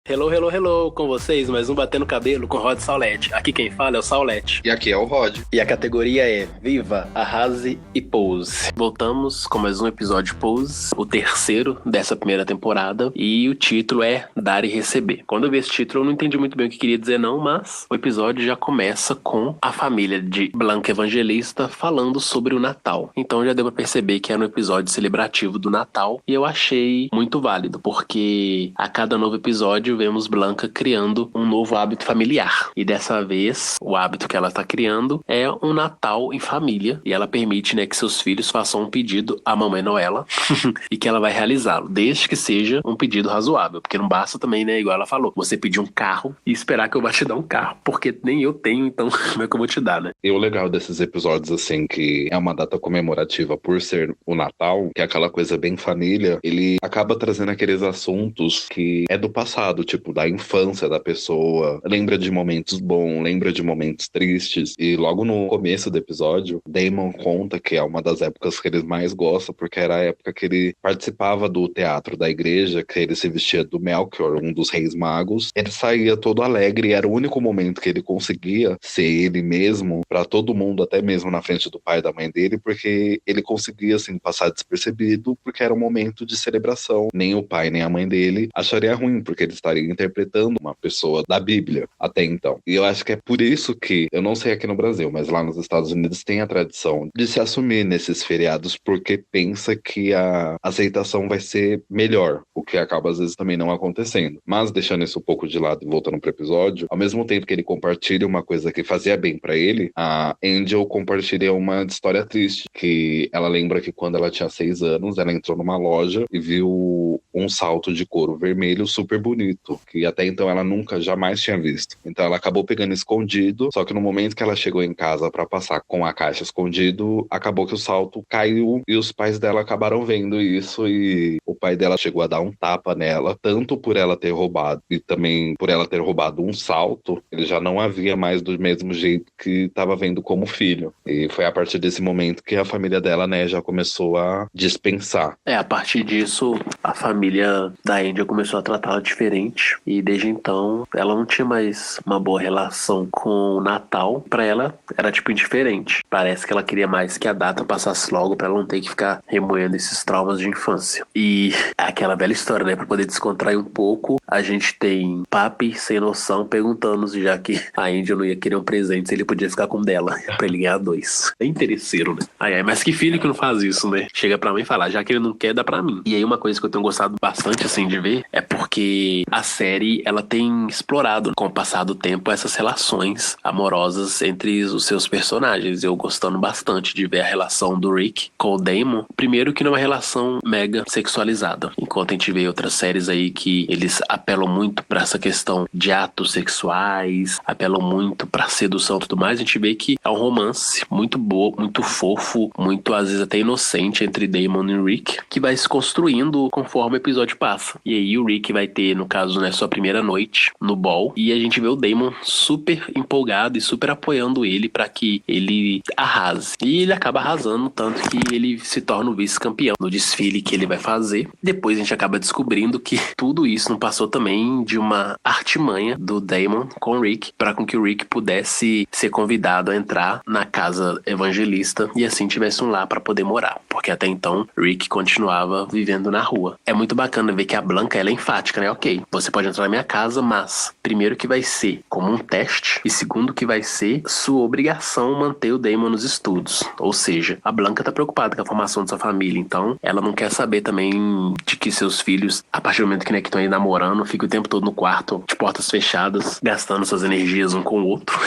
Hello, hello, hello, com vocês, mais um Batendo Cabelo com Rod Saulete. Aqui quem fala é o Saulete. E aqui é o Rod. E a categoria é Viva, Arrase e Pose. Voltamos com mais um episódio Pose, o terceiro dessa primeira temporada, e o título é Dar e Receber. Quando eu vi esse título eu não entendi muito bem o que queria dizer não, mas o episódio já começa com a família de Blanca Evangelista falando sobre o Natal. Então já deu pra perceber que era um episódio celebrativo do Natal, e eu achei muito válido, porque a cada novo episódio vemos Blanca criando um novo hábito familiar. E dessa vez, o hábito que ela está criando é um Natal em família. E ela permite, que seus filhos façam um pedido à Mamãe Noela e que ela vai realizá-lo, desde que seja um pedido razoável. Porque não basta também, igual ela falou, você pedir um carro e esperar que eu vá te dar um carro. Porque nem eu tenho, então como é que eu vou te dar, né? E o legal desses episódios, assim, que é uma data comemorativa por ser o Natal, que é aquela coisa bem família, ele acaba trazendo aqueles assuntos que é do passado, tipo, da infância da pessoa, lembra de momentos bons, lembra de momentos tristes, e logo no começo do episódio, Damon conta que é uma das épocas que ele mais gosta, porque era a época que ele participava do teatro da igreja, que ele se vestia do Melchior, um dos reis magos, ele saía todo alegre, e era o único momento que ele conseguia ser ele mesmo, pra todo mundo, até mesmo na frente do pai e da mãe dele, porque ele conseguia, assim, passar despercebido, porque era um momento de celebração, nem o pai nem a mãe dele acharia ruim, porque ele estaria interpretando uma pessoa da Bíblia até então. E eu acho que é por isso que, eu não sei aqui no Brasil, mas lá nos Estados Unidos tem a tradição de se assumir nesses feriados porque pensa que a aceitação vai ser melhor, o que acaba às vezes também não acontecendo. Mas deixando isso um pouco de lado e voltando pro episódio, ao mesmo tempo que ele compartilha uma coisa que fazia bem pra ele, a Angel compartilha uma história triste, que ela lembra que quando ela tinha 6 anos, ela entrou numa loja e viu um salto de couro vermelho super bonito, que até então ela nunca, jamais tinha visto. Então ela acabou pegando escondido, só que no momento que ela chegou em casa pra passar com a caixa escondido, acabou que o salto caiu e os pais dela acabaram vendo isso, e o pai dela chegou a dar um tapa nela, tanto por ela ter roubado e também por ela ter roubado um salto, ele já não a via mais do mesmo jeito que estava vendo como filho. E foi a partir desse momento que a família dela, já começou a dispensar. A partir disso, a família da Índia começou a tratá-la diferente, e desde então ela não tinha mais uma boa relação com o Natal. Pra ela era tipo indiferente. Parece que ela queria mais que a data passasse logo pra ela não ter que ficar remoendo esses traumas de infância. E aquela velha história, pra poder descontrair um pouco, a gente tem Papi sem noção perguntando se já que a Índia não ia querer um presente, se ele podia ficar com o dela pra ele ganhar 2. É interesseiro, né? Mas que filho que não faz isso, né? Chega pra mãe e fala, já que ele não quer, dá pra mim. E aí uma coisa que eu tenho gostado bastante, assim, de ver, é porque a série, ela tem explorado, com o passar do tempo, essas relações amorosas entre os seus personagens. Eu gostando bastante de ver a relação do Rick com o Damon. Primeiro que não é uma relação mega sexualizada. Enquanto a gente vê outras séries aí que eles apelam muito pra essa questão de atos sexuais, apelam muito pra sedução e tudo mais, a gente vê que é um romance muito bom, muito fofo, muito às vezes até inocente entre Damon e Rick, que vai se construindo conforme o episódio passa. E aí o Rick vai ter, no caso, sua primeira noite no ball, e a gente vê o Damon super empolgado e super apoiando ele pra que ele arrase. E ele acaba arrasando, tanto que ele se torna o vice-campeão no desfile que ele vai fazer. Depois a gente acaba descobrindo que tudo isso não passou também de uma artimanha do Damon com o Rick, para com que o Rick pudesse ser convidado a entrar na casa evangelista e assim tivesse um lar para poder morar, porque até então Rick continuava vivendo na rua. É muito bacana ver que a Blanca, ela é enfática, ok, você pode entrar na minha casa, mas primeiro que vai ser como um teste, e segundo que vai ser sua obrigação manter o Damon nos estudos. Ou seja, a Blanca tá preocupada com a formação de sua família, então ela não quer saber também de que seus filhos, a partir do momento que estão aí namorando, fiquem o tempo todo no quarto, de portas fechadas, gastando suas energias um com o outro,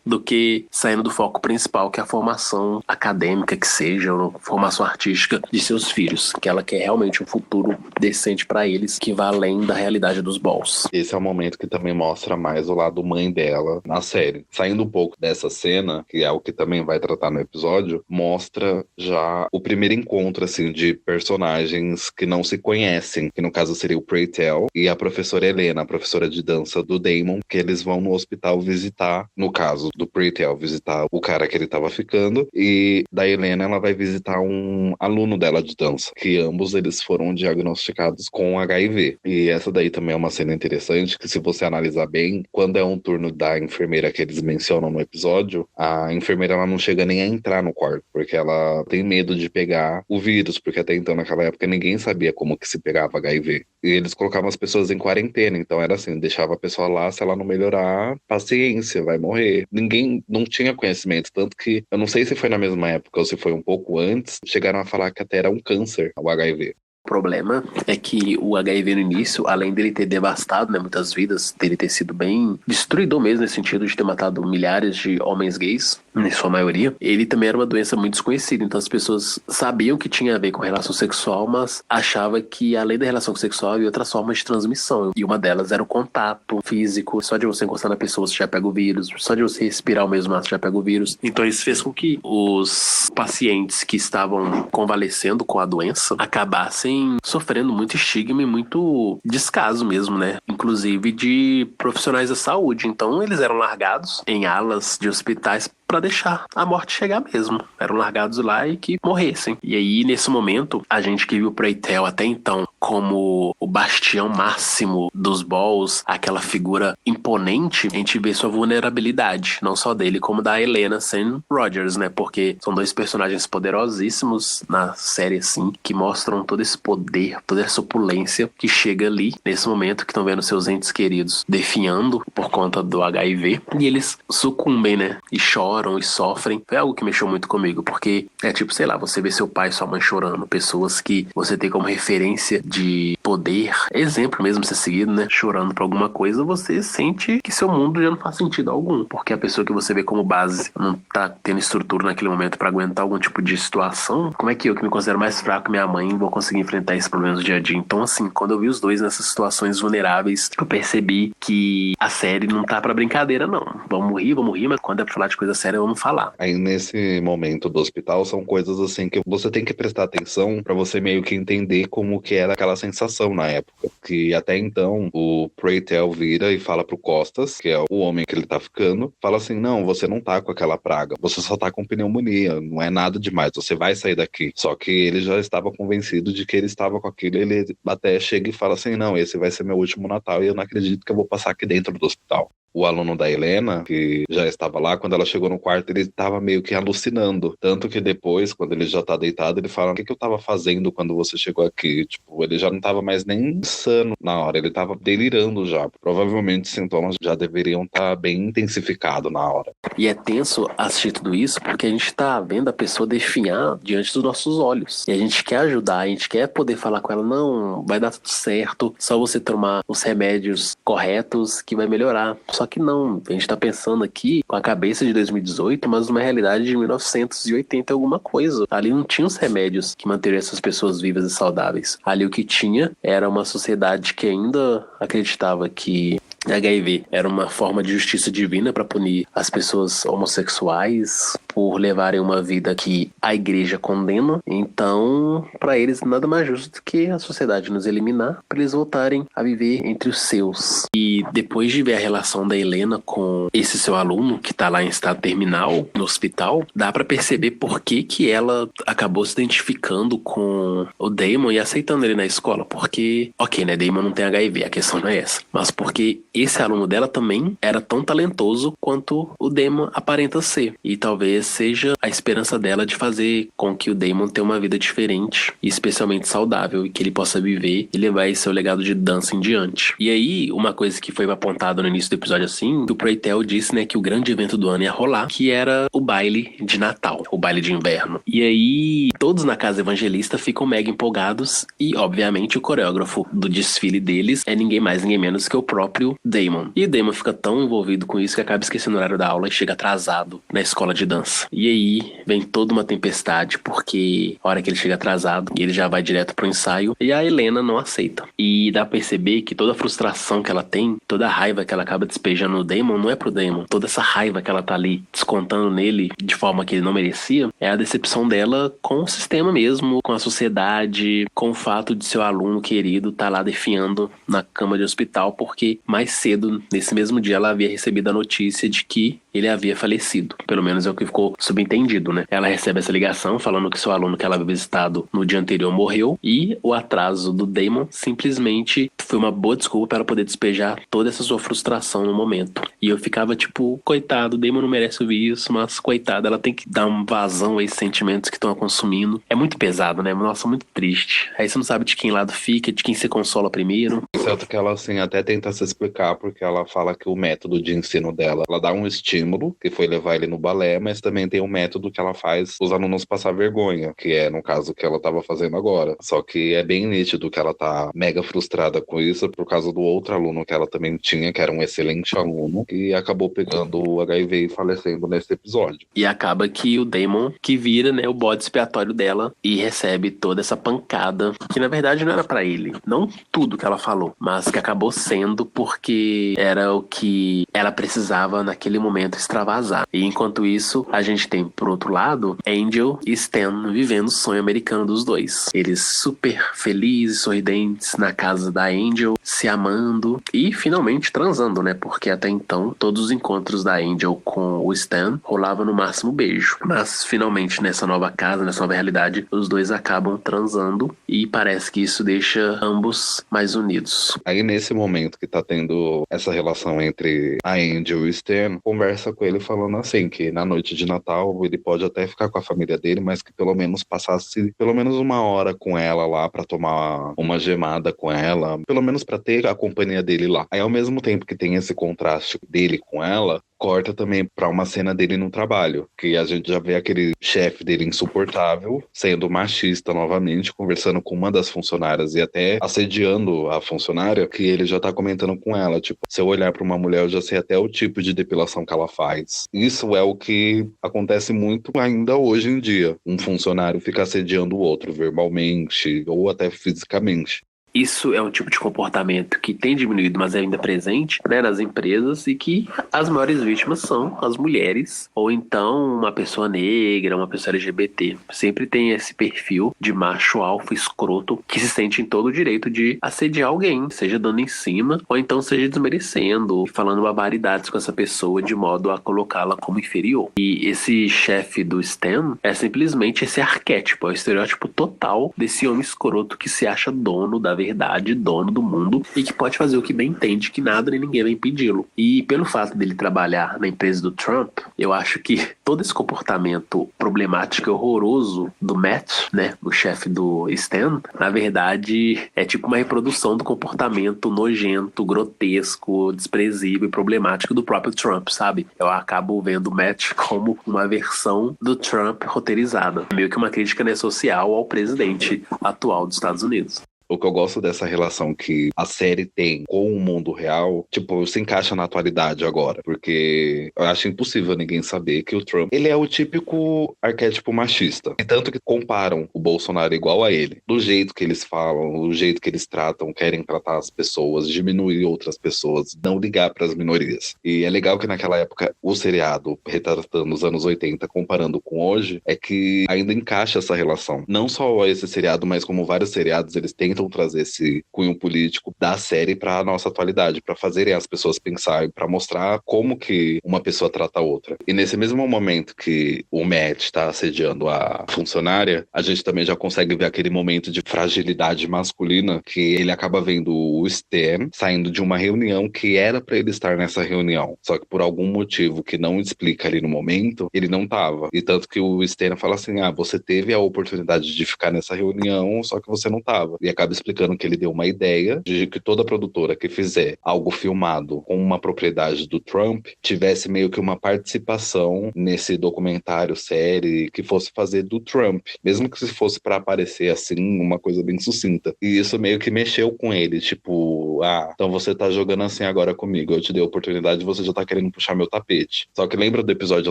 do que saindo do foco principal, que é a formação acadêmica, que seja, ou formação artística de seus filhos, que ela quer realmente um futuro decente pra eles, que vá além da realidade dos balls. Esse é o momento que também mostra mais o lado mãe dela na série. Saindo um pouco dessa cena, que é o que também vai tratar no episódio, mostra já o primeiro encontro, assim, de personagens que não se conhecem, que no caso seria o Pray Tell e a professora Helena, a professora de dança do Damon, que eles vão no hospital visitar, no caso do Pray Tell, visitar o cara que ele tava ficando, e da Helena ela vai visitar um aluno dela de dança, que ambos eles foram diagnosticados diagnosticados com HIV. E essa daí também é uma cena interessante, que se você analisar bem, quando é um turno da enfermeira que eles mencionam no episódio, a enfermeira ela não chega nem a entrar no quarto, porque ela tem medo de pegar o vírus, porque até então naquela época ninguém sabia como que se pegava HIV. E eles colocavam as pessoas em quarentena, então era assim, deixava a pessoa lá, se ela não melhorar, paciência, vai morrer. Ninguém não tinha conhecimento, tanto que eu não sei se foi na mesma época ou se foi um pouco antes, chegaram a falar que até era um câncer, o HIV. O problema é que o HIV no início, além dele ter devastado, né, muitas vidas, dele ter sido bem destruidor mesmo, nesse sentido de ter matado milhares de homens gays, em sua maioria, ele também era uma doença muito desconhecida. Então as pessoas sabiam que tinha a ver com relação sexual, mas achavam que além da relação sexual havia outras formas de transmissão. E uma delas era o contato físico. Só de você encostar na pessoa você já pega o vírus. Só de você respirar o mesmo ar você já pega o vírus. Então isso fez com que os pacientes que estavam convalescendo com a doença acabassem sofrendo muito estigma e muito descaso mesmo, né? Inclusive de profissionais da saúde. Então eles eram largados em alas de hospitais para deixar a morte chegar mesmo. Eram largados lá e que morressem. E aí, nesse momento, a gente que viu o Preitel até então como o bastião máximo dos Balls, aquela figura imponente, a gente vê sua vulnerabilidade, não só dele, como da Helena Sam Rogers, né? Porque são dois personagens poderosíssimos na série, assim, que mostram todo esse poder, toda essa opulência que chega ali, nesse momento, que estão vendo seus entes queridos definhando por conta do HIV, e eles sucumbem, né? E choram e sofrem. Foi algo que mexeu muito comigo, porque é tipo, sei lá, você vê seu pai e sua mãe chorando, pessoas que você tem como referência de poder, exemplo mesmo ser seguido, né, chorando por alguma coisa, você sente que seu mundo já não faz sentido algum, porque a pessoa que você vê como base não tá tendo estrutura naquele momento pra aguentar algum tipo de situação. Como é que eu, que me considero mais fraco que minha mãe, vou conseguir enfrentar esses problemas do dia a dia? Então, assim, quando eu vi os dois nessas situações vulneráveis, eu percebi que a série não tá pra brincadeira, não. Vamos rir, mas quando é pra falar de coisa séria, vamos falar. Aí nesse momento do hospital são coisas assim que você tem que prestar atenção pra você meio que entender como que era aquela sensação na época. Que até então o Preitel vira e fala pro Costas, que é o homem que ele tá ficando, fala assim, não, você não tá com aquela praga, você só tá com pneumonia, não é nada demais, você vai sair daqui. Só que ele já estava convencido de que ele estava com aquilo, ele até chega e fala assim, não, esse vai ser meu último Natal e eu não acredito que eu vou passar aqui dentro do hospital. O aluno da Helena, que já estava lá, quando ela chegou no quarto, ele estava meio que alucinando. Tanto que depois, quando ele já tá deitado, ele fala, o que que eu tava fazendo quando você chegou aqui? Tipo, ele já não tava mais nem insano na hora, ele tava delirando já. Provavelmente os sintomas já deveriam estar bem intensificados na hora. E é tenso assistir tudo isso porque a gente tá vendo a pessoa definhar diante dos nossos olhos. E a gente quer ajudar, a gente quer poder falar com ela, não, vai dar tudo certo, só você tomar os remédios corretos que vai melhorar. Só que não, a gente tá pensando aqui com a cabeça de 2018, mas numa realidade de 1980 alguma coisa. Ali não tinha os remédios que manteriam essas pessoas vivas e saudáveis. Ali o que tinha era uma sociedade que ainda acreditava que HIV era uma forma de justiça divina para punir as pessoas homossexuais por levarem uma vida que a igreja condena. Então, para eles, nada mais justo do que a sociedade nos eliminar para eles voltarem a viver entre os seus. E depois de ver a relação da Helena com esse seu aluno que tá lá em estado terminal no hospital, dá para perceber por que ela acabou se identificando com o Damon e aceitando ele na escola. Porque, ok, né, Damon não tem HIV, a questão não é essa. Mas porque esse aluno dela também era tão talentoso quanto o Damon aparenta ser. E talvez seja a esperança dela de fazer com que o Damon tenha uma vida diferente e especialmente saudável e que ele possa viver e levar esse seu legado de dança em diante. E aí, uma coisa que foi apontada no início do episódio assim, que o Preitel disse, né, que o grande evento do ano ia rolar, que era o baile de Natal, o baile de inverno. E aí, todos na casa evangelista ficam mega empolgados e, obviamente, o coreógrafo do desfile deles é ninguém mais, ninguém menos que o próprio Damon. E o Damon fica tão envolvido com isso que acaba esquecendo o horário da aula e chega atrasado na escola de dança. E aí vem toda uma tempestade, porque a hora que ele chega atrasado, ele já vai direto pro ensaio e a Helena não aceita. E dá pra perceber que toda a frustração que ela tem, toda a raiva que ela acaba despejando no Damon, não é pro Damon. Toda essa raiva que ela tá ali descontando nele de forma que ele não merecia, é a decepção dela com o sistema mesmo, com a sociedade, com o fato de seu aluno querido tá lá definhando na cama de hospital, porque mais cedo, nesse mesmo dia, ela havia recebido a notícia de que ele havia falecido. Pelo menos é o que ficou subentendido, né? Ela recebe essa ligação falando que seu aluno que ela havia visitado no dia anterior morreu, e o atraso do Damon simplesmente foi uma boa desculpa para ela poder despejar toda essa sua frustração no momento. E eu ficava tipo, coitado, o Damon não merece ouvir isso, mas coitada, ela tem que dar um vazão a esses sentimentos que estão a consumindo. É muito pesado, né? Nossa, muito triste. Aí você não sabe de quem lado fica, de quem você consola primeiro. Certo que ela, assim, até tenta se explicar, porque ela fala que o método de ensino dela, ela dá um estímulo, que foi levar ele no balé, mas também tem um método que ela faz os alunos passar vergonha, que é, no caso, o que ela tava fazendo agora. Só que é bem nítido que ela tá mega frustrada com isso, por causa do outro aluno que ela também tinha, que era um excelente aluno, que acabou pegando o HIV e falecendo nesse episódio. E acaba que o Damon, que vira, né, o bode expiatório dela e recebe toda essa pancada, que na verdade não era pra ele. Não tudo que ela falou, mas que acabou sendo porque era o que ela precisava naquele momento extravasar. E enquanto isso, a gente tem, por outro lado, Angel e Stan vivendo o sonho americano dos dois. Eles super felizes, sorridentes na casa da Angel, se amando e finalmente transando, né? Porque até então, todos os encontros da Angel com o Stan rolavam no máximo beijo. Mas finalmente, nessa nova casa, nessa nova realidade, os dois acabam transando e parece que isso deixa ambos mais unidos. Aí nesse momento que tá tendo essa relação entre a Angel e o Stan, conversa com ele falando assim, que na noite de Natal ele pode até ficar com a família dele, mas que pelo menos passasse pelo menos uma hora com ela lá pra tomar uma gemada com ela, pelo menos pra ter a companhia dele lá. Aí ao mesmo tempo que tem esse contraste dele com ela, corta também pra uma cena dele no trabalho, que a gente já vê aquele chefe dele insuportável, sendo machista novamente, conversando com uma das funcionárias e até assediando a funcionária, que ele já tá comentando com ela, tipo, se eu olhar pra uma mulher eu já sei até o tipo de depilação que ela faz. Isso é o que acontece muito ainda hoje em dia. Um funcionário fica assediando o outro verbalmente ou até fisicamente. Isso é um tipo de comportamento que tem diminuído, mas é ainda presente, né, nas empresas, e que as maiores vítimas são as mulheres, ou então uma pessoa negra, uma pessoa LGBT. Sempre tem esse perfil de macho alfa escroto que se sente em todo o direito de assediar alguém, seja dando em cima, ou então seja desmerecendo, falando barbaridades com essa pessoa de modo a colocá-la como inferior. E esse chefe do Stan é simplesmente esse arquétipo, é o estereótipo total desse homem escroto que se acha dono da verdade, dono do mundo, e que pode fazer o que bem entende, que nada nem ninguém vai impedi-lo. E pelo fato dele trabalhar na empresa do Trump, eu acho que todo esse comportamento problemático e horroroso do Matt, né, o chefe do Stan, na verdade é tipo uma reprodução do comportamento nojento, grotesco, desprezível e problemático do próprio Trump, sabe? Eu acabo vendo o Matt como uma versão do Trump roteirizada, meio que uma crítica, né, social ao presidente atual dos Estados Unidos. O que eu gosto dessa relação que a série tem com o mundo real, tipo, se encaixa na atualidade agora. Porque eu acho impossível ninguém saber que o Trump, ele é o típico arquétipo machista. E tanto que comparam o Bolsonaro igual a ele. Do jeito que eles falam, do jeito que eles tratam, querem tratar as pessoas, diminuir outras pessoas, não ligar para as minorias. E é legal que naquela época, o seriado, retratando os anos 80, comparando com hoje, é que ainda encaixa essa relação. Não só esse seriado, mas como vários seriados, eles tentam trazer esse cunho político da série para a nossa atualidade, para fazerem as pessoas pensarem, para mostrar como que uma pessoa trata a outra. E nesse mesmo momento que o Matt está assediando a funcionária, a gente também já consegue ver aquele momento de fragilidade masculina que ele acaba vendo o Stan saindo de uma reunião que era para ele estar nessa reunião. Só que por algum motivo que não explica ali no momento, ele não tava. E tanto que o Stan fala assim, você teve a oportunidade de ficar nessa reunião, só que você não tava. E acaba explicando que ele deu uma ideia de que toda produtora que fizer algo filmado com uma propriedade do Trump tivesse meio que uma participação nesse documentário, série, que fosse fazer do Trump, mesmo que se fosse para aparecer assim, uma coisa bem sucinta. E isso meio que mexeu com ele, tipo, então você tá jogando assim agora comigo, eu te dei a oportunidade e você já tá querendo puxar meu tapete. Só que lembra do episódio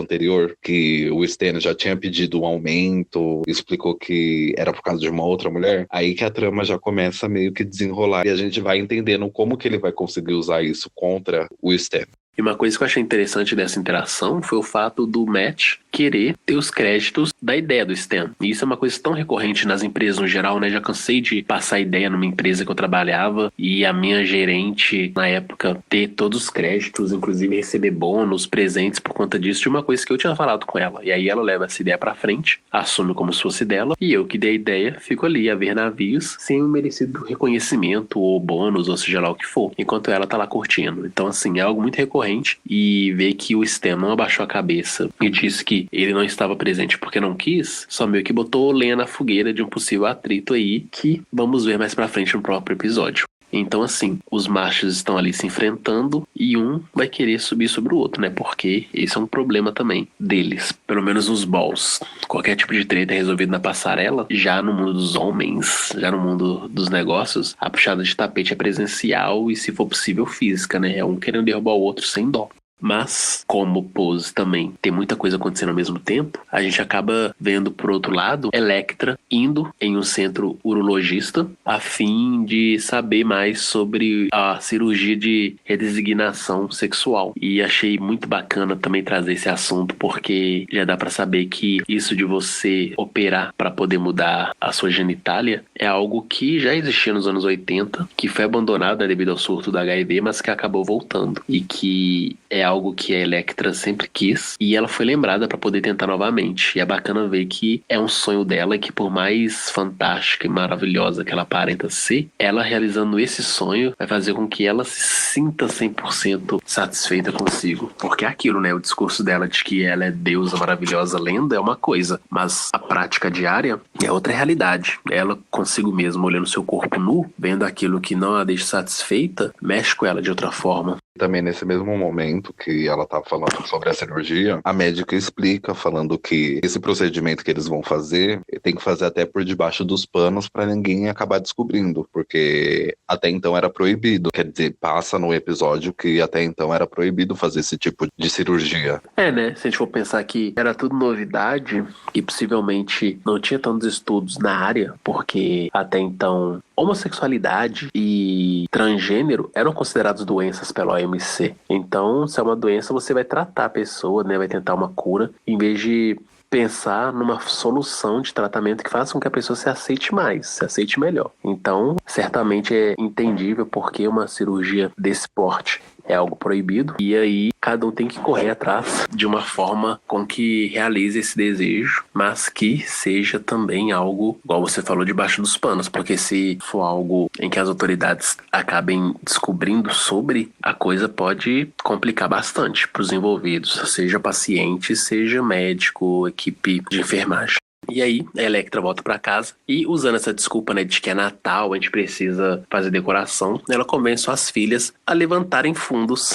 anterior que o Stan já tinha pedido um aumento, explicou que era por causa de uma outra mulher? Aí que a trama já começa meio que desenrolar e a gente vai entendendo como que ele vai conseguir usar isso contra o Stan. E uma coisa que eu achei interessante dessa interação foi o fato do Matt querer ter os créditos da ideia do STEM. E isso é uma coisa tão recorrente nas empresas no geral, né? Já cansei de passar ideia numa empresa que eu trabalhava e a minha gerente, na época, ter todos os créditos, inclusive receber bônus, presentes por conta disso, de uma coisa que eu tinha falado com ela. E aí ela leva essa ideia pra frente, assume como se fosse dela, e eu que dei a ideia, fico ali a ver navios sem um merecido reconhecimento ou bônus, ou seja lá o que for, enquanto ela tá lá curtindo. Então, assim, é algo muito recorrente, e ver que o STEM não abaixou a cabeça e disse que ele não estava presente porque não quis, só meio que botou lenha na fogueira de um possível atrito aí, que vamos ver mais pra frente no próprio episódio. Então, assim, os machos estão ali se enfrentando e um vai querer subir sobre o outro, né? Porque esse é um problema também deles. Pelo menos nos balls. Qualquer tipo de treta é resolvido na passarela. Já no mundo dos homens, já no mundo dos negócios, a puxada de tapete é presencial e, se for possível, física, né? É um querendo derrubar o outro sem dó. Mas, como Pose também tem muita coisa acontecendo ao mesmo tempo, a gente acaba vendo, por outro lado, Elektra indo em um centro urologista a fim de saber mais sobre a cirurgia de redesignação sexual. E achei muito bacana também trazer esse assunto, porque já dá pra saber que isso de você operar para poder mudar a sua genitália é algo que já existia nos anos 80, que foi abandonado devido ao surto da HIV, mas que acabou voltando. E que é algo que a Elektra sempre quis e ela foi lembrada para poder tentar novamente. E é bacana ver que é um sonho dela e que, por mais fantástica e maravilhosa que ela aparenta ser, ela realizando esse sonho vai fazer com que ela se sinta 100% satisfeita consigo. Porque é aquilo, né? O discurso dela de que ela é deusa maravilhosa, lenda, é uma coisa, mas a prática diária é outra realidade. Ela consigo mesma, olhando seu corpo nu, vendo aquilo que não a deixa satisfeita, mexe com ela de outra forma. Também nesse mesmo momento que ela tá falando sobre a cirurgia, a médica explica, falando que esse procedimento que eles vão fazer, tem que fazer até por debaixo dos panos para ninguém acabar descobrindo, porque até então era proibido. Quer dizer, passa no episódio que até então era proibido fazer esse tipo de cirurgia. É, né? Se a gente for pensar que era tudo novidade e possivelmente não tinha tantos estudos na área, porque até então homossexualidade e transgênero eram considerados doenças pela OMC. Então, se é uma doença, você vai tratar a pessoa, né? Vai tentar uma cura, em vez de pensar numa solução de tratamento que faça com que a pessoa se aceite mais, se aceite melhor. Então, certamente é entendível porque uma cirurgia desse porte é algo proibido, e aí cada um tem que correr atrás de uma forma com que realize esse desejo, mas que seja também algo, igual você falou, debaixo dos panos, porque se for algo em que as autoridades acabem descobrindo sobre, a coisa pode complicar bastante para os envolvidos, seja paciente, seja médico, equipe de enfermagem. E aí, a Elektra volta pra casa e, usando essa desculpa, né, de que é Natal, a gente precisa fazer decoração, ela convence suas filhas a levantarem fundos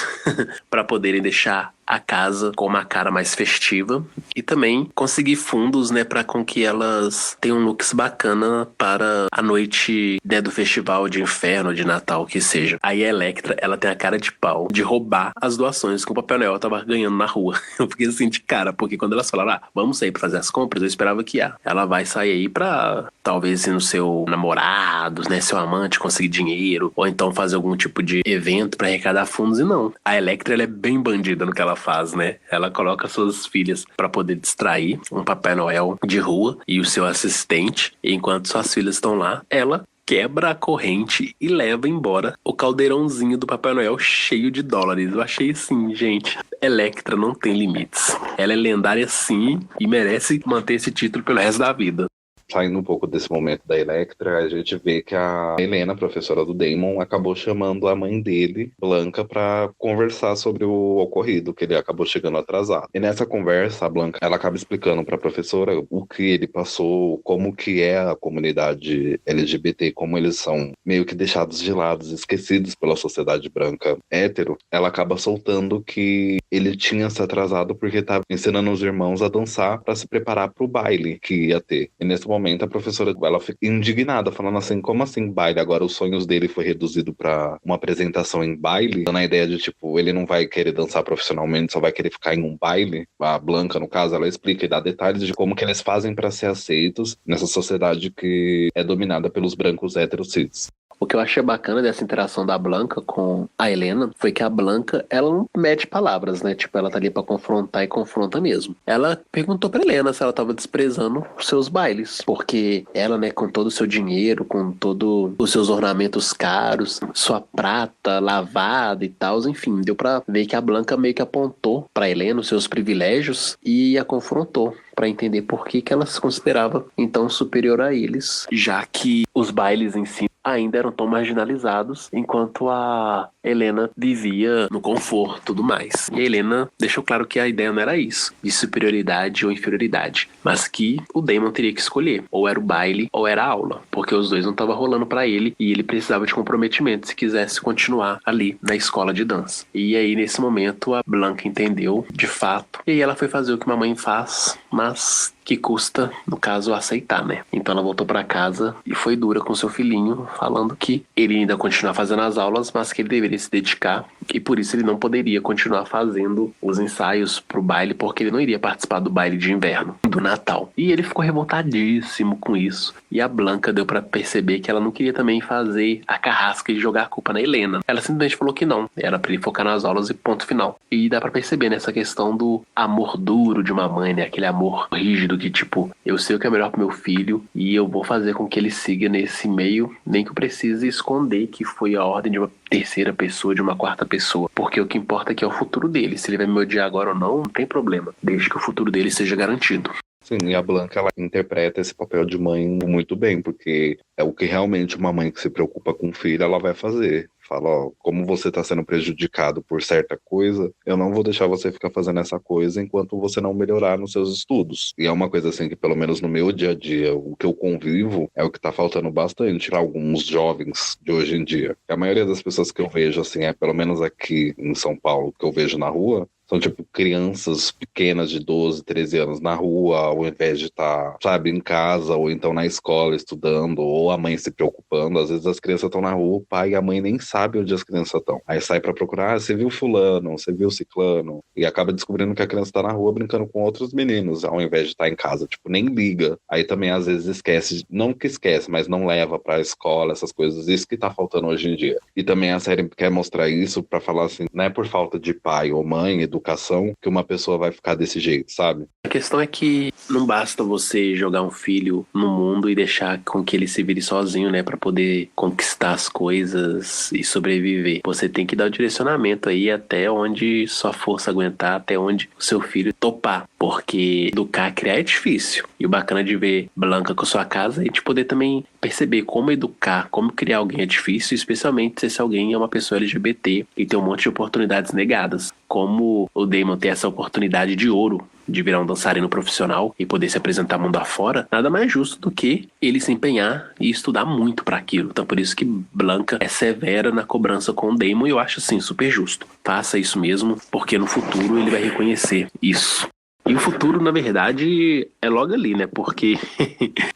para poderem deixar a casa com uma cara mais festiva e também conseguir fundos, né, para com que elas tenham looks bacana para a noite, né, do festival de inferno, de Natal, que seja. Aí a Elektra, ela tem a cara de pau de roubar as doações que o Papai Noel tava ganhando na rua. Eu fiquei assim de cara, porque quando elas falaram, vamos sair pra fazer as compras, eu esperava que ela vai sair aí pra talvez ir no seu namorado, né, seu amante, conseguir dinheiro, ou então fazer algum tipo de evento pra arrecadar fundos, e não. A Elektra, ela é bem bandida no que ela faz, né? Ela coloca suas filhas pra poder distrair um Papai Noel de rua e o seu assistente, e enquanto suas filhas estão lá, ela quebra a corrente e leva embora o caldeirãozinho do Papai Noel cheio de dólares. Eu achei assim, gente, Elektra não tem limites. Ela é lendária sim e merece manter esse título pelo resto da vida. Saindo um pouco desse momento da Elektra, a gente vê que a Helena, professora do Damon, acabou chamando a mãe dele, Blanca, para conversar sobre o ocorrido, que ele acabou chegando atrasado. E nessa conversa, a Blanca, ela acaba explicando para a professora o que ele passou, como que é a comunidade LGBT, como eles são meio que deixados de lado, esquecidos pela sociedade branca hétero. Ela acaba soltando que ele tinha se atrasado porque estava ensinando os irmãos a dançar para se preparar para o baile que ia ter. E nesse momento a professora, ela fica indignada, falando assim, como assim baile? Agora os sonhos dele foi reduzido para uma apresentação em baile, dando a ideia de, tipo, ele não vai querer dançar profissionalmente, só vai querer ficar em um baile. A Blanca, no caso, ela explica e dá detalhes de como que eles fazem para ser aceitos nessa sociedade que é dominada pelos brancos héteros cis. O que eu achei bacana dessa interação da Blanca com a Helena foi que a Blanca, ela não mede palavras, né? Tipo, ela tá ali pra confrontar e confronta mesmo. Ela perguntou pra Helena se ela tava desprezando os seus bailes, porque ela, né, com todo o seu dinheiro, com todos os seus ornamentos caros, sua prata lavada e tal, enfim, deu pra ver que a Blanca meio que apontou pra Helena os seus privilégios e a confrontou para entender por que que ela se considerava então superior a eles, já que os bailes em si ainda eram tão marginalizados, enquanto a Helena vivia no conforto e tudo mais. E a Helena deixou claro que a ideia não era isso, de superioridade ou inferioridade, mas que o Damon teria que escolher, ou era o baile ou era a aula, porque os dois não estavam rolando para ele e ele precisava de comprometimento se quisesse continuar ali na escola de dança. E aí, nesse momento, a Blanca entendeu de fato, e aí ela foi fazer o que uma mãe faz, mas que custa, no caso, aceitar, né? Então ela voltou para casa e foi dura com seu filhinho, falando que ele ainda continua fazendo as aulas, mas que ele deveria se dedicar e por isso ele não poderia continuar fazendo os ensaios pro baile, porque ele não iria participar do baile de inverno, do Natal. E ele ficou revoltadíssimo com isso. E a Blanca deu para perceber que ela não queria também fazer a carrasca e jogar a culpa na Helena. Ela simplesmente falou que não, era para ele focar nas aulas e ponto final. E dá para perceber nessa questão do amor duro de uma mãe, né? Aquele amor rígido que tipo, eu sei o que é melhor pro meu filho e eu vou fazer com que ele siga nesse meio, nem que eu precise esconder que foi a ordem de uma terceira pessoa, de uma quarta pessoa, porque o que importa aqui é o futuro dele. Se ele vai me odiar agora ou não, não tem problema, desde que o futuro dele seja garantido. Sim, e a Blanca, ela interpreta esse papel de mãe muito bem, porque é o que realmente uma mãe que se preocupa com o filho, ela vai fazer. Fala, ó, como você está sendo prejudicado por certa coisa, eu não vou deixar você ficar fazendo essa coisa enquanto você não melhorar nos seus estudos. E é uma coisa assim que, pelo menos no meu dia a dia, o que eu convivo é o que está faltando bastante para alguns jovens de hoje em dia. A maioria das pessoas que eu vejo, assim, pelo menos aqui em São Paulo, que eu vejo na rua, são, tipo, crianças pequenas de 12, 13 anos na rua, ao invés de estar, sabe, em casa, ou então na escola estudando, ou a mãe se preocupando. Às vezes as crianças estão na rua, o pai e a mãe nem sabem onde as crianças estão. Aí sai pra procurar, você viu fulano, você viu ciclano, e acaba descobrindo que a criança tá na rua brincando com outros meninos, ao invés de estar em casa, tipo, nem liga. Aí também às vezes esquece, não que esquece, mas não leva pra escola, essas coisas, isso que tá faltando hoje em dia. E também a série quer mostrar isso pra falar assim, não é por falta de pai ou mãe, educação, que uma pessoa vai ficar desse jeito, sabe? A questão é que não basta você jogar um filho no mundo e deixar com que ele se vire sozinho, né, pra poder conquistar as coisas e sobreviver. Você tem que dar o direcionamento aí até onde sua força aguentar, até onde o seu filho topar, porque educar, criar é difícil. E o bacana de ver Blanca com sua casa é a gente poder também perceber como educar, como criar alguém é difícil, especialmente se esse alguém é uma pessoa LGBT e tem um monte de oportunidades negadas. Como o Damon tem essa oportunidade de ouro de virar um dançarino profissional e poder se apresentar mundo afora, nada mais justo do que ele se empenhar e estudar muito para aquilo. Então por isso que Blanca é severa na cobrança com o Damon e eu acho assim super justo. Faça isso mesmo, porque no futuro ele vai reconhecer isso. E o futuro, na verdade, é logo ali, né? Porque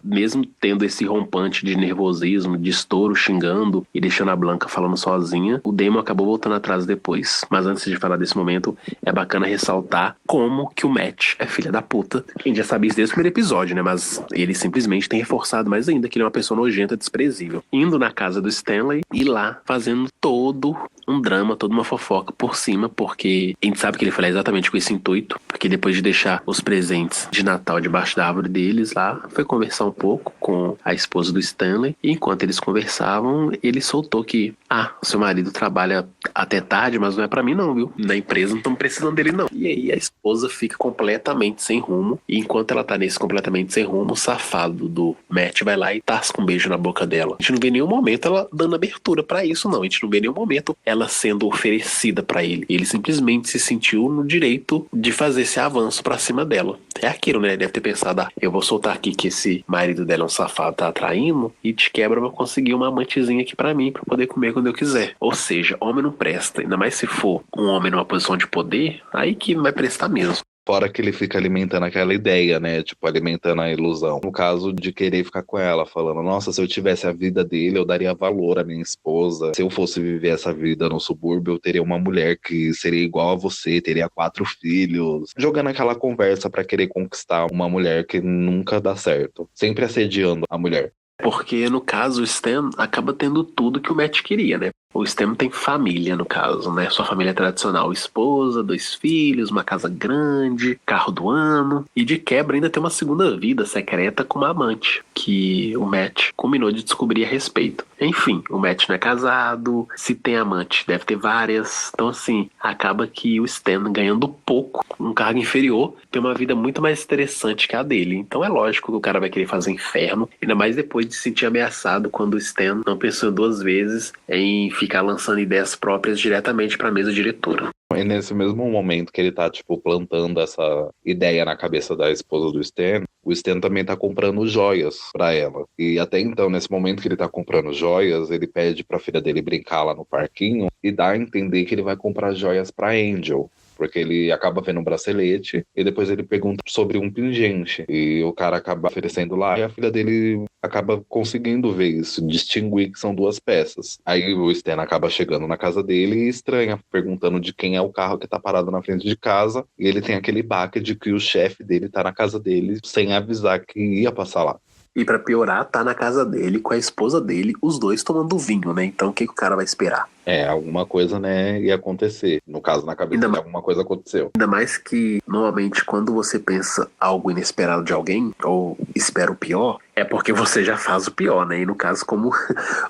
mesmo tendo esse rompante de nervosismo, de estouro, xingando e deixando a Blanca falando sozinha, o Damon acabou voltando atrás depois. Mas antes de falar desse momento, é bacana ressaltar como que o Matt é filha da puta. A gente já sabia isso desde o primeiro episódio, né? Mas ele simplesmente tem reforçado mais ainda que ele é uma pessoa nojenta, desprezível. Indo na casa do Stanley e lá fazendo todo um drama, toda uma fofoca por cima, porque a gente sabe que ele foi lá exatamente com esse intuito, porque depois de deixar os presentes de Natal debaixo da árvore deles lá, foi conversar um pouco com a esposa do Stanley, e enquanto eles conversavam, ele soltou que, o seu marido trabalha até tarde, mas não é pra mim não, viu? Na empresa não estão precisando dele não. E aí a esposa fica completamente sem rumo, e enquanto ela tá nesse completamente sem rumo, o safado do Matt vai lá e tasca um beijo na boca dela. A gente não vê nenhum momento ela dando abertura pra isso não, a gente não vê nenhum momento ela sendo oferecida pra ele. Ele simplesmente se sentiu no direito de fazer esse avanço pra cima dela. É aquilo, né? Ele deve ter pensado, eu vou soltar aqui que esse marido dela é um safado, tá atraindo, e de quebra eu vou conseguir uma amantezinha aqui pra mim, pra poder comer quando eu quiser. Ou seja, homem não presta, ainda mais se for um homem numa posição de poder, aí que vai prestar mesmo. Fora que ele fica alimentando aquela ideia, né? Tipo, alimentando a ilusão. No caso de querer ficar com ela, falando, nossa, se eu tivesse a vida dele, eu daria valor à minha esposa. Se eu fosse viver essa vida no subúrbio, eu teria uma mulher que seria igual a você, teria 4 filhos. Jogando aquela conversa pra querer conquistar uma mulher que nunca dá certo. Sempre assediando a mulher. Porque, no caso, o Stan acaba tendo tudo que o Matt queria, né? O Stan tem família, no caso, né? Sua família tradicional, esposa, 2 filhos, uma casa grande, carro do ano. E de quebra ainda tem uma segunda vida secreta com uma amante, que o Matt combinou de descobrir a respeito. Enfim, o Matt não é casado, se tem amante, deve ter várias. Então, assim, acaba que o Stan, ganhando pouco, um cargo inferior, tem uma vida muito mais interessante que a dele. Então é lógico que o cara vai querer fazer inferno, ainda mais depois de se sentir ameaçado quando o Stan não pensou 2 vezes em ficar lançando ideias próprias diretamente para a mesa diretora. E nesse mesmo momento que ele tá, tipo, plantando essa ideia na cabeça da esposa do Stan, o Stan também tá comprando joias pra ela. E até então, nesse momento que ele tá comprando joias, ele pede pra filha dele brincar lá no parquinho e dá a entender que ele vai comprar joias pra Angel. Porque ele acaba vendo um bracelete e depois ele pergunta sobre um pingente. E o cara acaba oferecendo lá e a filha dele acaba conseguindo ver isso, distinguir que são 2 peças. Aí o Stan acaba chegando na casa dele e estranha, perguntando de quem é o carro que tá parado na frente de casa. E ele tem aquele baque de que o chefe dele tá na casa dele sem avisar que ia passar lá. E pra piorar, tá na casa dele com a esposa dele, os dois tomando vinho, né? Então o que o cara vai esperar? Alguma coisa, né, ia acontecer. No caso, na cabeça dele, alguma coisa aconteceu. Ainda mais que, normalmente, quando você pensa algo inesperado de alguém, ou espera o pior, é porque você já faz o pior, né? E no caso, como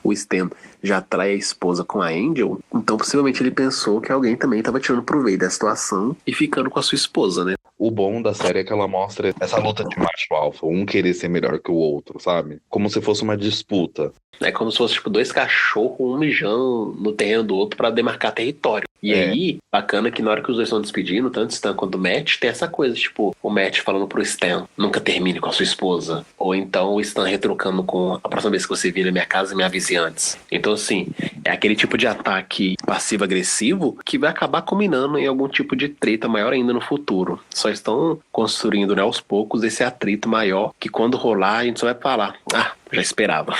o Stan já trai a esposa com a Angel, então possivelmente ele pensou que alguém também estava tirando proveito da situação e ficando com a sua esposa, né? O bom da série é que ela mostra essa luta de macho alfa, um querer ser melhor que o outro, sabe? Como se fosse uma disputa. É como se fosse, tipo, 2 cachorros, um mijando no terreno do outro pra demarcar território. E aí, bacana que na hora que os dois estão despedindo, tanto o Stan quanto o Matt, tem essa coisa, tipo, o Matt falando pro Stan, nunca termine com a sua esposa. Ou então o Stan retrucando com, a próxima vez que você vir na minha casa, me avise antes. Então, assim, é aquele tipo de ataque passivo-agressivo que vai acabar culminando em algum tipo de treta maior ainda no futuro. Só estão construindo, né, aos poucos esse atrito maior, que quando rolar a gente só vai falar, já esperava.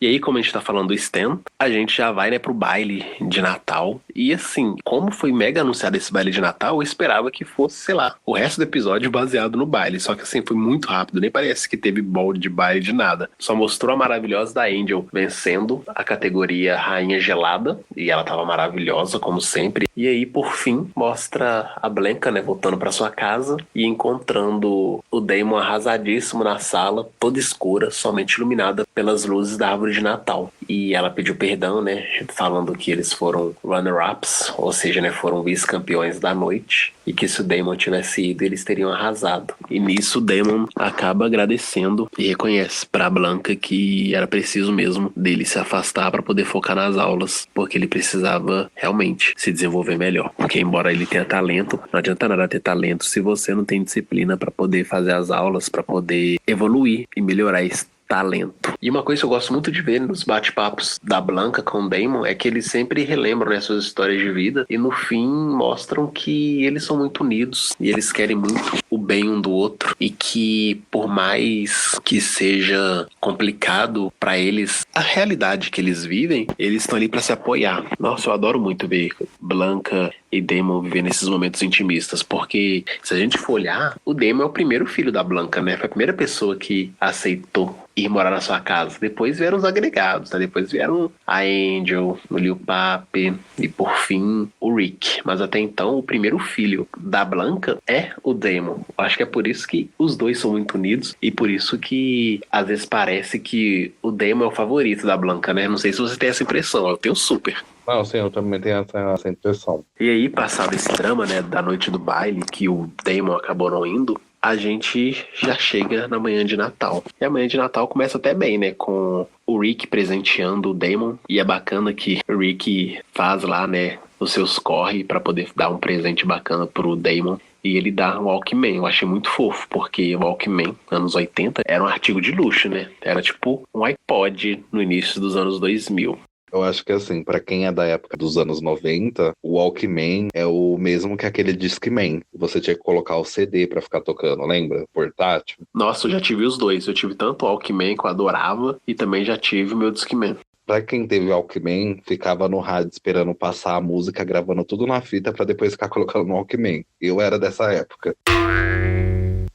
E aí, como a gente tá falando do Stan, a gente já vai, né, pro baile de Natal. E assim, como foi mega anunciado esse baile de Natal, eu esperava que fosse, sei lá, o resto do episódio baseado no baile. Só que assim, foi muito rápido, nem parece que teve bolo de baile de nada. Só mostrou a maravilhosa da Angel vencendo a categoria Rainha Gelada. E ela tava maravilhosa, como sempre. E aí, por fim, mostra a Blanca, né, voltando pra sua casa e encontrando o Damon arrasadíssimo na sala, toda escura, somente iluminada pelas luzes da árvore de Natal. E ela pediu perdão, né, falando que eles foram runner-ups, ou seja, né, foram vice-campeões da noite, e que se o Damon tivesse ido, eles teriam arrasado. E nisso o Damon acaba agradecendo e reconhece pra Blanca que era preciso mesmo dele se afastar para poder focar nas aulas, porque ele precisava realmente se desenvolver melhor. Porque embora ele tenha talento, não adianta nada ter talento se você não tem disciplina para poder fazer as aulas, para poder evoluir e melhorar esse talento. E uma coisa que eu gosto muito de ver nos bate-papos da Blanca com o Damon é que eles sempre relembram, né, suas histórias de vida e no fim mostram que eles são muito unidos e eles querem muito o bem um do outro e que por mais que seja complicado pra eles, a realidade que eles vivem, eles estão ali pra se apoiar. Nossa, eu adoro muito ver Blanca e Damon viver nesses momentos intimistas, porque se a gente for olhar, o Damon é o primeiro filho da Blanca, né? Foi a primeira pessoa que aceitou ir morar na sua casa. Depois vieram os agregados, né? Depois vieram a Angel, o Lil Papi e por fim o Rick. Mas até então o primeiro filho da Blanca é o Damon. Eu acho que é por isso que os dois são muito unidos e por isso que às vezes parece que o Damon é o favorito da Blanca, né? Não sei se você tem essa impressão, eu tenho super. Não, sim, eu também tenho essa impressão. E aí, passado esse drama, né, da noite do baile, que o Damon acabou não indo, a gente já chega na manhã de Natal. E a manhã de Natal começa até bem, né, com o Rick presenteando o Damon. E é bacana que o Rick faz lá, né, os seus corre pra poder dar um presente bacana pro Damon. E ele dá um Walkman. Eu achei muito fofo, porque o Walkman, anos 80, era um artigo de luxo, né? Era tipo um iPod no início dos anos 2000. Eu acho que assim, pra quem é da época dos anos 90, o Walkman é o mesmo que aquele Discman. Você tinha que colocar o CD pra ficar tocando, lembra? Portátil. Nossa, eu já tive os dois. Eu tive tanto o Walkman que eu adorava e também já tive o meu Discman. Pra quem teve Walkman, ficava no rádio esperando passar a música, gravando tudo na fita pra depois ficar colocando no Walkman. Eu era dessa época.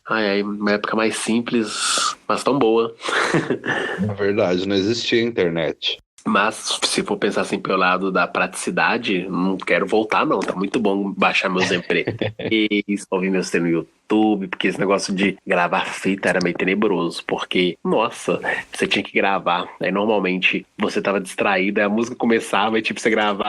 Ai, ai, uma época mais simples, mas tão boa. Na verdade, não existia internet. Mas, se for pensar assim pelo lado da praticidade, não quero voltar, não. Tá muito bom baixar meus MP3, ouvir meus treinos no YouTube, porque esse negócio de gravar fita era meio tenebroso. Porque, nossa, você tinha que gravar. Aí, normalmente, você tava distraído, aí a música começava e, tipo, você gravava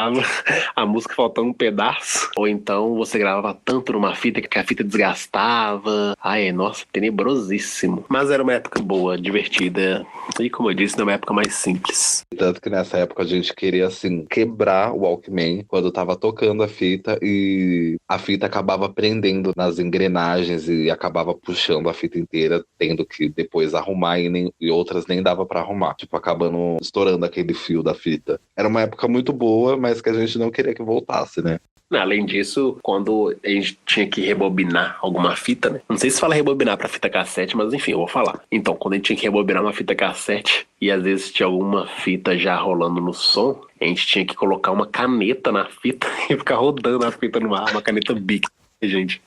a música faltando um pedaço. Ou então, você gravava tanto numa fita que a fita desgastava. Ai, nossa, tenebrosíssimo. Mas era uma época boa, divertida. E, como eu disse, uma época mais simples. Tanto que nessa época a gente queria, assim, quebrar o Walkman quando tava tocando a fita e a fita acabava prendendo nas engrenagens e acabava puxando a fita inteira, tendo que depois arrumar e outras nem dava pra arrumar. Tipo, acabando estourando aquele fio da fita. Era uma época muito boa, mas que a gente não queria que voltasse, né? Além disso, quando a gente tinha que rebobinar alguma fita, né? Não sei se fala rebobinar pra fita cassete, mas enfim, eu vou falar. Então, quando a gente tinha que rebobinar uma fita cassete e às vezes tinha alguma fita já rolando no som, a gente tinha que colocar uma caneta na fita e ficar rodando a fita no ar, uma caneta Bic. Gente,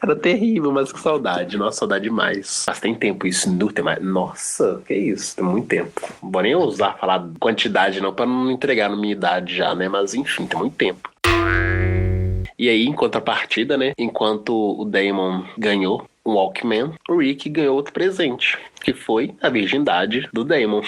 era terrível, mas que saudade. Nossa, saudade demais. Mas tem tempo isso, não tem mais. Nossa, que isso, tem muito tempo. Não vou nem ousar falar quantidade não, pra não entregar na minha idade já, né? Mas enfim, tem muito tempo. E aí, em contrapartida, né? Enquanto o Damon ganhou um Walkman, o Rick ganhou outro presente, que foi a virgindade do Damon.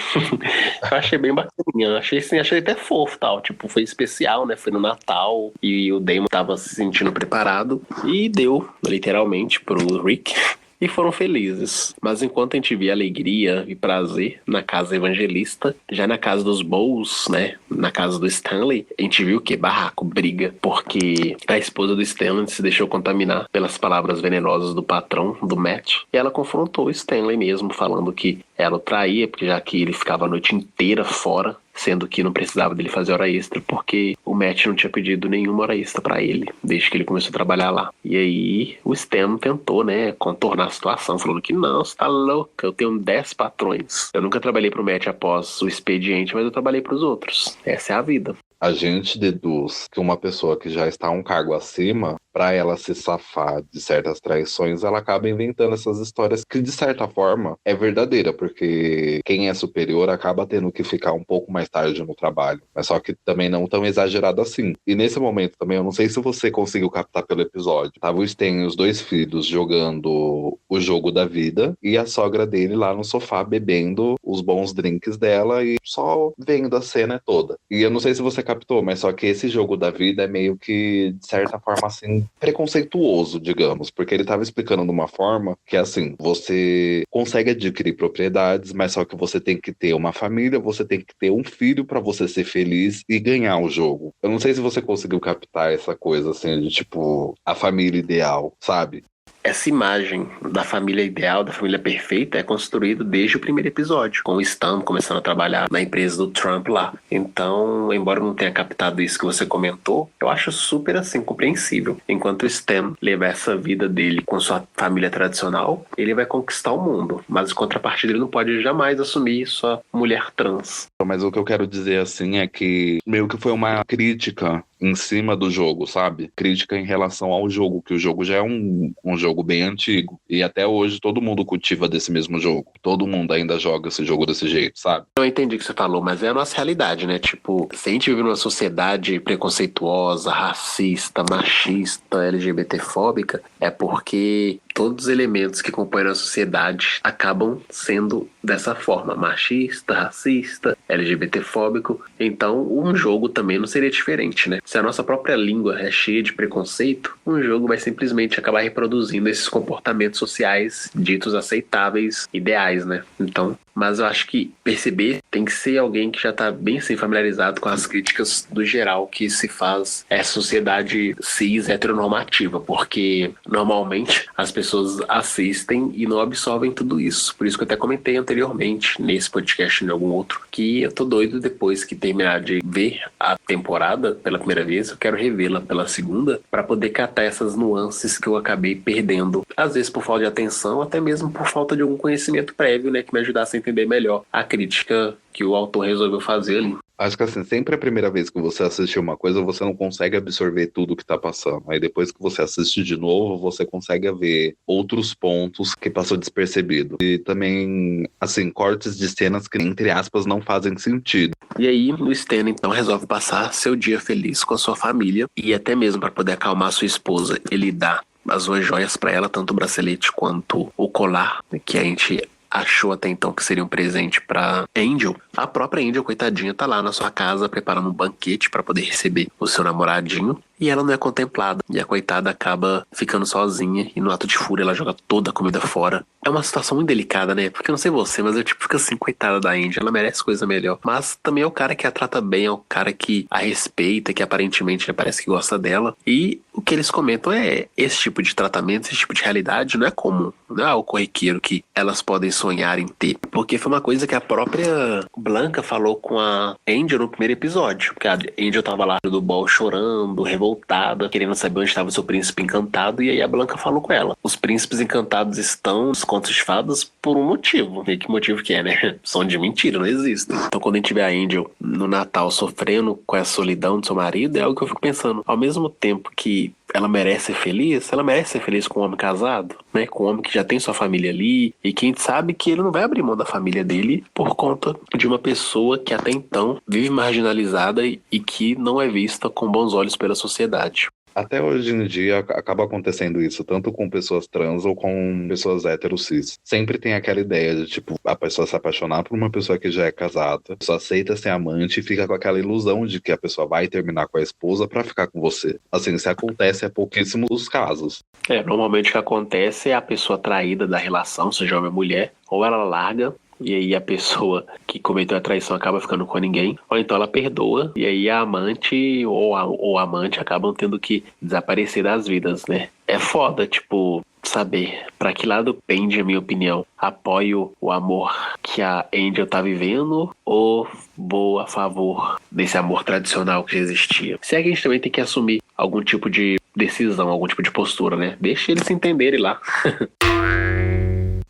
Eu achei bem bacaninha, achei assim, achei até fofo, tal, tipo, foi especial, né? Foi no Natal e o Damon tava se sentindo preparado e deu, literalmente, pro Rick. E foram felizes. Mas enquanto a gente via alegria e prazer na casa evangelista, já na casa dos Bowles, né? Na casa do Stanley, a gente viu o quê? Barraco, briga. Porque a esposa do Stanley se deixou contaminar pelas palavras venenosas do patrão, do Matt. E ela confrontou o Stanley mesmo, falando que ela o traía, porque já que ele ficava a noite inteira fora, sendo que não precisava dele fazer hora extra, porque o Matt não tinha pedido nenhuma hora extra pra ele, desde que ele começou a trabalhar lá. E aí o Stan tentou, né, contornar a situação, falando que não, você tá louca, eu tenho 10 patrões. Eu nunca trabalhei pro Matt após o expediente, mas eu trabalhei pros outros. Essa é a vida. A gente deduz que uma pessoa que já está um cargo acima, para ela se safar de certas traições, ela acaba inventando essas histórias que, de certa forma, é verdadeira, porque quem é superior acaba tendo que ficar um pouco mais tarde no trabalho, mas só que também não tão exagerado assim. E nesse momento também, eu não sei se você conseguiu captar pelo episódio, tava o Stan e os dois filhos jogando o jogo da vida e a sogra dele lá no sofá bebendo os bons drinks dela e só vendo a cena toda. E eu não sei se você captou, mas só que esse jogo da vida é meio que, de certa forma, assim, preconceituoso, digamos, porque ele tava explicando de uma forma que, assim, você consegue adquirir propriedades, mas só que você tem que ter uma família, você tem que ter um filho para você ser feliz e ganhar o jogo. Eu não sei se você conseguiu captar essa coisa, assim, de, tipo, a família ideal, sabe? Essa imagem da família ideal, da família perfeita, é construída desde o primeiro episódio, com o Stan começando a trabalhar na empresa do Trump lá. Então, embora eu não tenha captado isso que você comentou, eu acho super assim compreensível. Enquanto o Stan leva essa vida dele com sua família tradicional, ele vai conquistar o mundo, mas em contrapartida ele não pode jamais assumir sua mulher trans. Mas o que eu quero dizer, assim, é que meio que foi uma crítica em cima do jogo, sabe? Crítica em relação ao jogo, que o jogo já é um jogo bem antigo. E até hoje todo mundo cultiva desse mesmo jogo. Todo mundo ainda joga esse jogo desse jeito, sabe? Eu entendi o que você falou, mas é a nossa realidade, né? Tipo, se a gente vive numa sociedade preconceituosa, racista, machista, LGBTfóbica, é porque todos os elementos que compõem a sociedade acabam sendo dessa forma, machista, racista, LGBTfóbico. Então, um jogo também não seria diferente, né? Se a nossa própria língua é cheia de preconceito, um jogo vai simplesmente acabar reproduzindo esses comportamentos sociais ditos aceitáveis, ideais, né? Então, mas eu acho que perceber tem que ser alguém que já tá bem assim, familiarizado com as críticas do geral que se faz essa sociedade cis heteronormativa, porque normalmente as pessoas assistem e não absorvem tudo isso. Por isso que eu até comentei anteriormente, nesse podcast e em algum outro, que eu tô doido depois que terminar de ver a temporada pela primeira vez, eu quero revê-la pela segunda, para poder catar essas nuances que eu acabei perdendo, às vezes por falta de atenção, até mesmo por falta de algum conhecimento prévio, né, que me ajudasse a entender melhor a crítica que o autor resolveu fazer ali. Acho que assim, sempre a primeira vez que você assiste uma coisa, você não consegue absorver tudo que tá passando. Aí depois que você assiste de novo, você consegue ver outros pontos que passou despercebido. E também, assim, cortes de cenas que, entre aspas, não fazem sentido. E aí, o Stan, então, resolve passar seu dia feliz com a sua família e até mesmo para poder acalmar sua esposa, ele dá as duas joias para ela, tanto o bracelete quanto o colar, que a gente achou até então que seria um presente pra Angel. A própria Angel, coitadinha, tá lá na sua casa preparando um banquete para poder receber o seu namoradinho. E ela não é contemplada. E a coitada acaba ficando sozinha. E no ato de fúria ela joga toda a comida fora. É uma situação muito delicada, né? Porque eu não sei você, mas eu tipo fico assim, coitada da Angel. Ela merece coisa melhor. Mas também é o cara que a trata bem. É o cara que a respeita. Que aparentemente parece que gosta dela. E o que eles comentam é esse tipo de tratamento, esse tipo de realidade não é comum. Não é o corriqueiro que elas podem sonhar em ter. Porque foi uma coisa que a própria Blanca falou com a Angel no primeiro episódio. Porque a Angel tava lá do bol chorando, revoltada, querendo saber onde estava o seu príncipe encantado. E aí a Blanca falou com ela: os príncipes encantados estão nos contos de fadas por um motivo. E que motivo que é, né? São de mentira, não existem. Então quando a gente vê a Angel no Natal sofrendo com a solidão do seu marido, é algo que eu fico pensando. Ao mesmo tempo que ela merece ser feliz com um homem casado, né? Com um homem que já tem sua família ali e quem sabe que ele não vai abrir mão da família dele por conta de uma pessoa que até então vive marginalizada e que não é vista com bons olhos pela sociedade. Até hoje em dia acaba acontecendo isso, tanto com pessoas trans ou com pessoas hétero cis. Sempre tem aquela ideia de, tipo, a pessoa se apaixonar por uma pessoa que já é casada, só aceita ser amante e fica com aquela ilusão de que a pessoa vai terminar com a esposa pra ficar com você. Assim, isso acontece é pouquíssimos os casos. Normalmente o que acontece é a pessoa traída da relação, seja homem ou mulher, ou ela larga. E aí a pessoa que cometeu a traição acaba ficando com ninguém. Ou então ela perdoa. E aí a amante ou o amante acabam tendo que desaparecer das vidas, né? É foda, tipo, saber pra que lado pende a minha opinião. Apoio o amor que a Angel tá vivendo ou vou a favor desse amor tradicional que já existia? Se é que a gente também tem que assumir algum tipo de decisão, algum tipo de postura, né? Deixa eles se entenderem lá.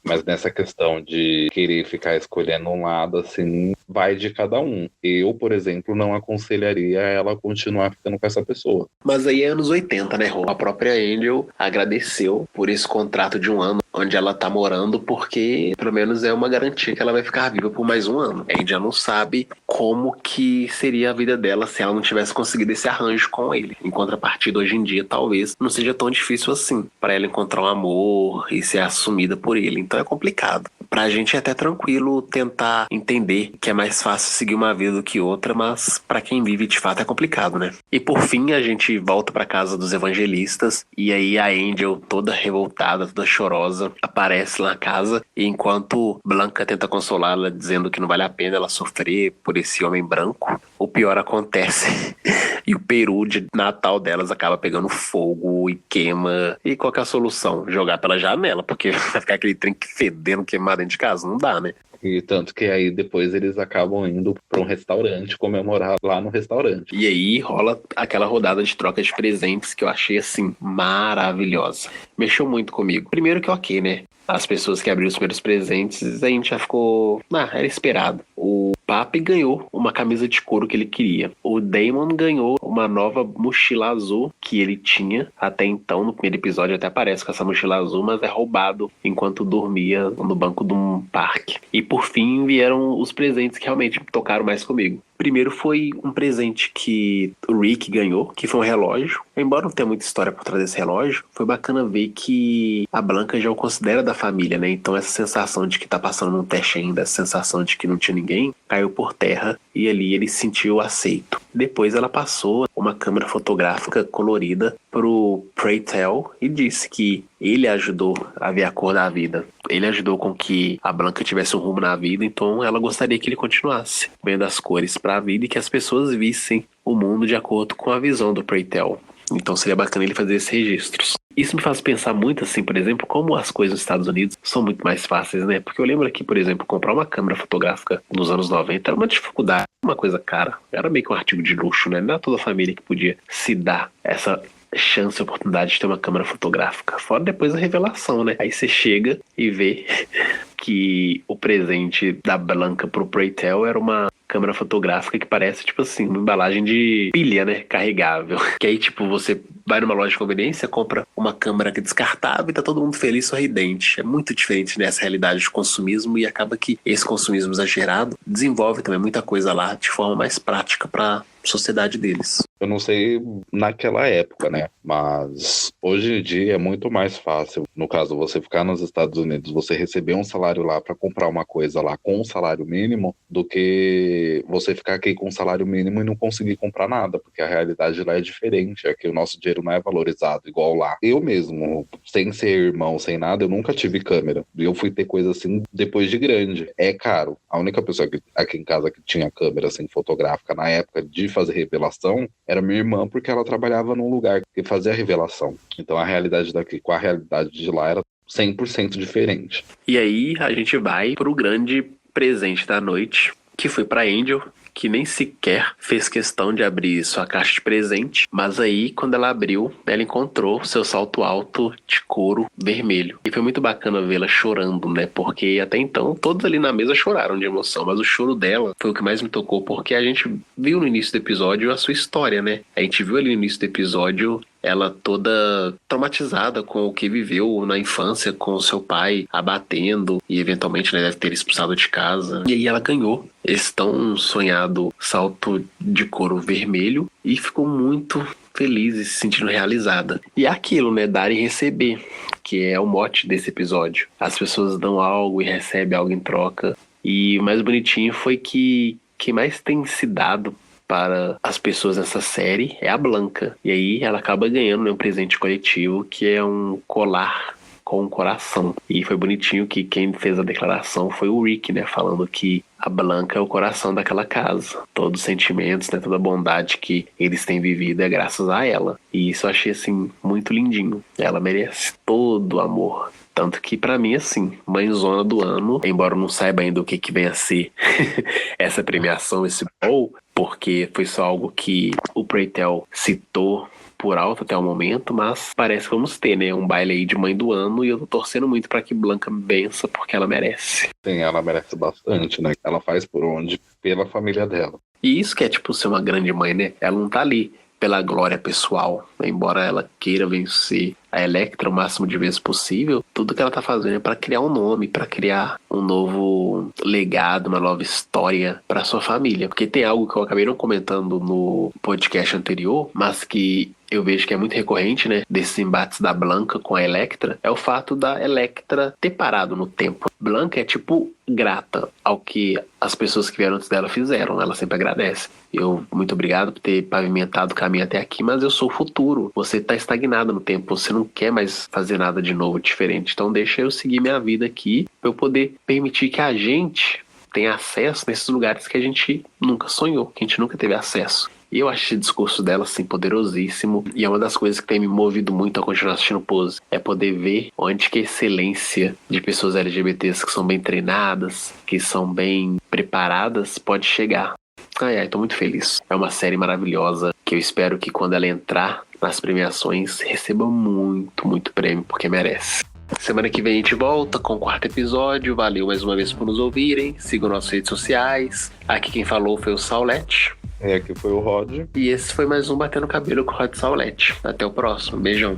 Mas nessa questão de querer ficar escolhendo um lado, assim, vai de cada um. Eu, por exemplo, não aconselharia ela continuar ficando com essa pessoa. Mas aí é anos 80, né, Rô? A própria Angel agradeceu por esse contrato de um ano onde ela tá morando, porque pelo menos é uma garantia que ela vai ficar viva por mais um ano. A Angel não sabe como que seria a vida dela se ela não tivesse conseguido esse arranjo com ele. Em contrapartida, hoje em dia, talvez não seja tão difícil assim para ela encontrar um amor e ser assumida por ele. Então é complicado. Pra gente é até tranquilo tentar entender que é mais fácil seguir uma vida do que outra, mas pra quem vive de fato é complicado, né? E por fim a gente volta pra casa dos evangelistas e aí a Angel, toda revoltada, toda chorosa, aparece lá na casa e enquanto Blanca tenta consolá-la dizendo que não vale a pena ela sofrer por esse homem branco, o pior acontece e o peru de Natal delas acaba pegando fogo e queima. E qual que é a solução? Jogar pela janela, porque vai ficar aquele trem fedendo, queimado dentro de casa, não dá, né? E tanto que aí depois eles acabam indo para um restaurante comemorar lá no restaurante. E aí rola aquela rodada de troca de presentes que eu achei, assim, maravilhosa. Mexeu muito comigo. Primeiro que ok, né? As pessoas que abriram os primeiros presentes, a gente já ficou... era esperado. O Papi ganhou uma camisa de couro que ele queria. O Damon ganhou uma nova mochila azul que ele tinha. Até então, no primeiro episódio, até aparece com essa mochila azul, mas é roubado enquanto dormia no banco de um parque. E por fim vieram os presentes que realmente tocaram mais comigo. Primeiro foi um presente que o Rick ganhou, que foi um relógio. Embora não tenha muita história por trás desse relógio, foi bacana ver que a Blanca já o considera da família, né? Então essa sensação de que tá passando num teste ainda, essa sensação de que não tinha ninguém, caiu por terra e ali ele se sentiu aceito. Depois ela passou uma câmera fotográfica colorida pro Pray Tell e disse que ele ajudou a ver a cor da vida. Ele ajudou com que a Blanca tivesse um rumo na vida, então ela gostaria que ele continuasse vendo as cores para a vida e que as pessoas vissem o mundo de acordo com a visão do Pray Tell. Então seria bacana ele fazer esses registros. Isso me faz pensar muito assim, por exemplo, como as coisas nos Estados Unidos são muito mais fáceis, né? Porque eu lembro aqui, por exemplo, comprar uma câmera fotográfica nos anos 90 era uma dificuldade, uma coisa cara. Era meio que um artigo de luxo, né? Não era toda a família que podia se dar essa chance, oportunidade de ter uma câmera fotográfica. Fora depois a revelação, né? Aí você chega e vê que o presente da Blanca pro Preytel era uma câmera fotográfica que parece, tipo assim, uma embalagem de pilha, né? Carregável. Que aí, tipo, você vai numa loja de conveniência, compra uma câmera que é descartável e tá todo mundo feliz, sorridente. É muito diferente nessa realidade de consumismo e acaba que esse consumismo exagerado desenvolve também muita coisa lá de forma mais prática pra sociedade deles. Eu não sei naquela época, né? Mas hoje em dia é muito mais fácil. No caso, você ficar nos Estados Unidos, você receber um salário lá para comprar uma coisa lá com um salário mínimo, do que você ficar aqui com um salário mínimo e não conseguir comprar nada, porque a realidade lá é diferente. Aqui o nosso dinheiro não é valorizado igual lá. Eu mesmo, sem ser irmão, sem nada, eu nunca tive câmera. E eu fui ter coisa assim depois de grande. É caro. A única pessoa aqui em casa que tinha câmera assim fotográfica na época de fazer revelação era minha irmã, porque ela trabalhava num lugar que fazia revelação. Então a realidade daqui com a realidade de lá era 100% diferente. E aí a gente vai pro grande presente da noite, que foi pra Angel, que nem sequer fez questão de abrir sua caixa de presente, mas aí, quando ela abriu, ela encontrou seu salto alto de couro vermelho. E foi muito bacana vê-la chorando, né? Porque até então, todos ali na mesa choraram de emoção, mas o choro dela foi o que mais me tocou, porque a gente viu no início do episódio a sua história, né? A gente viu ali no início do episódio ela toda traumatizada com o que viveu na infância, com o seu pai abatendo e eventualmente, né, deve ter expulsado de casa. E aí ela ganhou esse tão sonhado salto de couro vermelho e ficou muito feliz e se sentindo realizada. E é aquilo, né, dar e receber, que é o mote desse episódio. As pessoas dão algo e recebem algo em troca. E o mais bonitinho foi que quem mais tem se dado para as pessoas nessa série é a Blanca. E aí ela acaba ganhando, né, um presente coletivo, que é um colar com um coração. E foi bonitinho que quem fez a declaração foi o Rick, né, falando que a Blanca é o coração daquela casa. Todos os sentimentos, né, toda a bondade que eles têm vivido é graças a ela. E isso eu achei, assim, muito lindinho. Ela merece todo o amor. Tanto que, pra mim, assim, mãezona do ano, embora eu não saiba ainda o que vem a ser essa premiação, esse bowl, porque foi só algo que o Preytel citou por alto até o momento, mas parece que vamos ter, né, um baile aí de mãe do ano e eu tô torcendo muito pra que Blanca vença, porque ela merece. Sim, ela merece bastante, né? Ela faz por onde? Pela família dela. E isso que é, tipo, ser uma grande mãe, né? Ela não tá ali pela glória pessoal, embora ela queira vencer a Electra o máximo de vezes possível, tudo que ela tá fazendo é para criar um nome, para criar um novo legado, uma nova história para sua família. Porque tem algo que eu acabei não comentando no podcast anterior, mas que eu vejo que é muito recorrente, né, desses embates da Blanca com a Electra, é o fato da Electra ter parado no tempo. Blanca é tipo grata ao que as pessoas que vieram antes dela fizeram, ela sempre agradece. Muito obrigado por ter pavimentado o caminho até aqui, mas eu sou o futuro. Você tá estagnado no tempo, você não quer mais fazer nada de novo, diferente. Então deixa eu seguir minha vida aqui, pra eu poder permitir que a gente tenha acesso nesses lugares que a gente nunca sonhou, que a gente nunca teve acesso. E eu acho esse discurso dela, assim, poderosíssimo. E é uma das coisas que tem me movido muito a continuar assistindo Pose. É poder ver onde que a excelência de pessoas LGBTs que são bem treinadas, que são bem preparadas, pode chegar. Ai, tô muito feliz. É uma série maravilhosa que eu espero que quando ela entrar nas premiações receba muito, muito prêmio, porque merece. Semana que vem a gente volta com o 4º episódio. Valeu mais uma vez por nos ouvirem. Sigam nossas redes sociais. Aqui quem falou foi o Saulete. Aqui foi o Rod. E esse foi mais um Batendo Cabelo com o Rod Saulete. Até o próximo. Beijão.